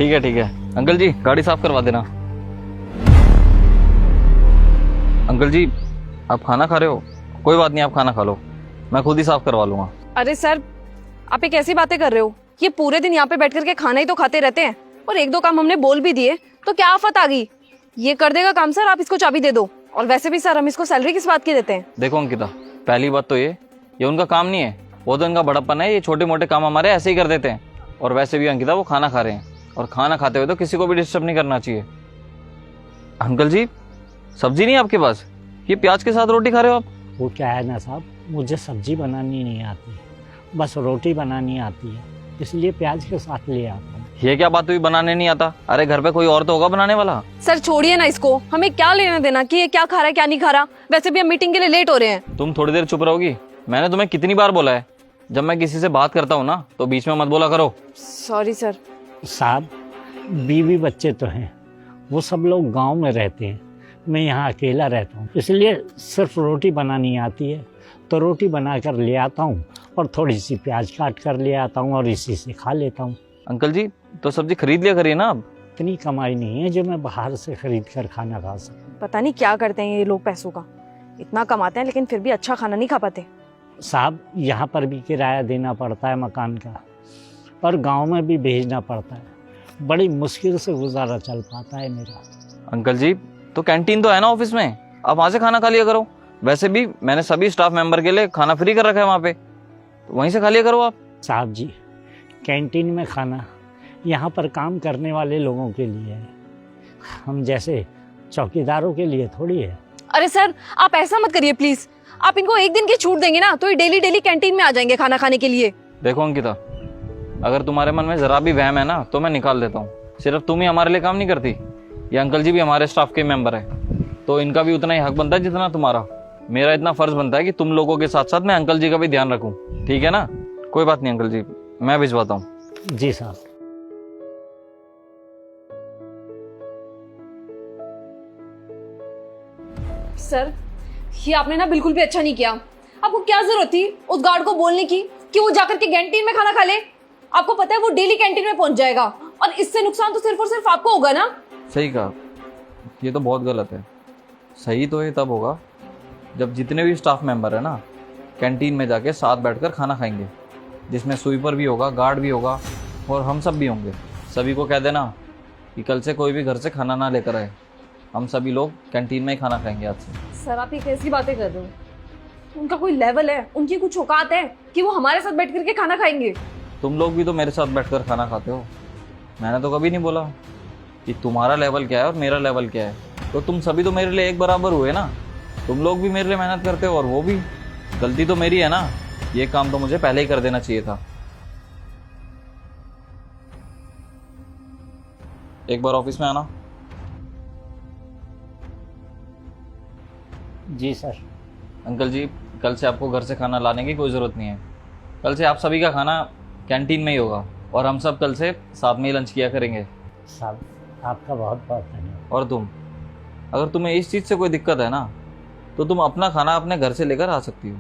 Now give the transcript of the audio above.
ठीक है अंकल जी, गाड़ी साफ करवा देना। अंकल जी, आप खाना खा रहे हो? कोई बात नहीं, आप खाना खा लो, मैं खुद ही साफ करवा लूंगा। अरे सर, आप ये कैसी बातें कर रहे हो? ये पूरे दिन यहाँ पे बैठ करके खाना ही तो खाते रहते हैं, और एक दो काम हमने बोल भी दिए तो क्या आफत आ गई? ये कर देगा काम सर, आप इसको चाबी दे दो। और वैसे भी सर, हम इसको सैलरी किस बात की देते हैं? देखो अंकिता, पहली बात तो ये उनका काम नहीं है, वो तो इनका बड़प्पन है। ये छोटे मोटे काम हमारे ऐसे ही कर देते हैं। और वैसे भी अंकिता, वो खाना खा रहे हैं, और खाना खाते हुए तो किसी को भी डिस्टर्ब नहीं करना चाहिए। अंकल जी, सब्जी नहीं है आपके पास? ये प्याज के साथ रोटी खा रहे हो आप? वो क्या है ना साहब, मुझे सब्जी बनानी नहीं आती, बस रोटी बनानी आती है, इसलिए प्याज के साथ ले आता हूँ। ये क्या बात हुई, बनाने नहीं आता? अरे घर पे कोई और तो होगा बनाने वाला। सर छोड़िए ना इसको, हमें क्या लेना देना कि ये क्या खा रहा है क्या नहीं खा रहा। वैसे भी हम मीटिंग के लिए लेट हो रहे हैं। तुम थोड़ी देर चुप रहोगी? मैंने तुम्हें कितनी बार बोला है, जब मैं किसी से बात करता हूँ ना तो बीच में मत बोला करो। Sorry sir. साहब, बीवी बच्चे तो हैं, वो सब लोग गांव में रहते हैं, मैं यहाँ अकेला रहता हूँ, इसलिए सिर्फ रोटी बनानी आती है। तो रोटी बना कर ले आता हूँ और थोड़ी सी प्याज काट कर ले आता हूँ और इसी से खा लेता हूँ। अंकल जी, तो सब्जी खरीद लिया करिए ना आप। इतनी कमाई नहीं है जो मैं बाहर से खरीद कर खाना खा सकूँ। पता नहीं क्या करते हैं ये लोग पैसों का, इतना कमाते हैं लेकिन फिर भी अच्छा खाना नहीं खा पाते। साहब, यहाँ पर भी किराया देना पड़ता है मकान का, और गांव में भी भेजना पड़ता है, बड़ी मुश्किल से गुजारा चल पाता है मेरा। अंकल जी, तो कैंटीन तो है ना ऑफिस में, आप वहाँ से खाना खा लिया करो। वैसे भी मैंने सभी स्टाफ मेंबर के लिए खाना फ्री कर रखा है वहाँ पे, तो वहीं से खा लिया करो आप। साहब जी, कैंटीन में खाना यहाँ पर काम करने वाले लोगों के लिए है, हम जैसे चौकीदारों के लिए थोड़ी है। अरे सर, आप ऐसा मत करिए प्लीज। आप इनको एक दिन की छूट देंगे ना तो ये डेली डेली कैंटीन में आ जाएंगे खाना खाने के लिए। देखो अंकिता, अगर तुम्हारे मन में जरा भी वहम है ना तो मैं निकाल देता हूँ। सिर्फ तुम ही हमारे लिए काम नहीं करती, ये अंकल जी भी हमारे स्टाफ के मेंबर है, तो इनका भी उतना ही हक बनता है जितना तुम्हारा। मेरा इतना फर्ज बनता है कि तुम लोगों के साथ साथ मैं अंकल जी का भी ध्यान रखूं। ठीक है ना? कोई बात नहीं अंकल जी, मैं भिजवाता हूँ। जी साहब। सर, ये आपने ना बिल्कुल भी अच्छा नहीं किया। आपको क्या जरूरत थी उस गार्ड को बोलने की कि वो जाकर के कैंटीन में खाना खा ले? आपको पता है वो डेली कैंटीन में पहुंच जाएगा, और इससे नुकसान तो सिर्फ और सिर्फ आपको होगा ना। सही कहा, ये तो बहुत गलत है। सही तो ये तब होगा जब जितने भी स्टाफ मेंबर है ना कैंटीन में जाके साथ बैठकर खाना खाएंगे, जिसमें स्वीपर भी होगा, गार्ड भी होगा, और हम सब भी होंगे। सभी को कह देना कि कल से कोई भी घर से खाना ना लेकर आए, हम सभी लोग कैंटीन में ही खाना खाएंगे आज से। सर, आप ये कैसी बातें कर रहे हो? उनका कोई लेवल है, उनकी कुछ औकात है कि वो हमारे साथ बैठ करके खाना खाएंगे? तुम लोग भी तो मेरे साथ बैठकर खाना खाते हो, मैंने तो कभी नहीं बोला कि तुम्हारा लेवल क्या है और मेरा लेवल क्या है। तो तुम सभी तो मेरे लिए एक बराबर हुए ना, तुम लोग भी मेरे लिए मेहनत करते हो और वो भी। गलती तो मेरी है ना, ये काम तो मुझे पहले ही कर देना चाहिए था। एक बार ऑफिस में आना। जी सर। अंकल जी, कल से आपको घर से खाना लाने की कोई ज़रूरत नहीं है। कल से आप सभी का खाना कैंटीन में ही होगा, और हम सब कल से साथ में ही लंच किया करेंगे। साहब, आपका बहुत बहुत धन्यवाद। और तुम, अगर तुम्हें इस चीज़ से कोई दिक्कत है ना तो तुम अपना खाना अपने घर से लेकर आ सकती हो।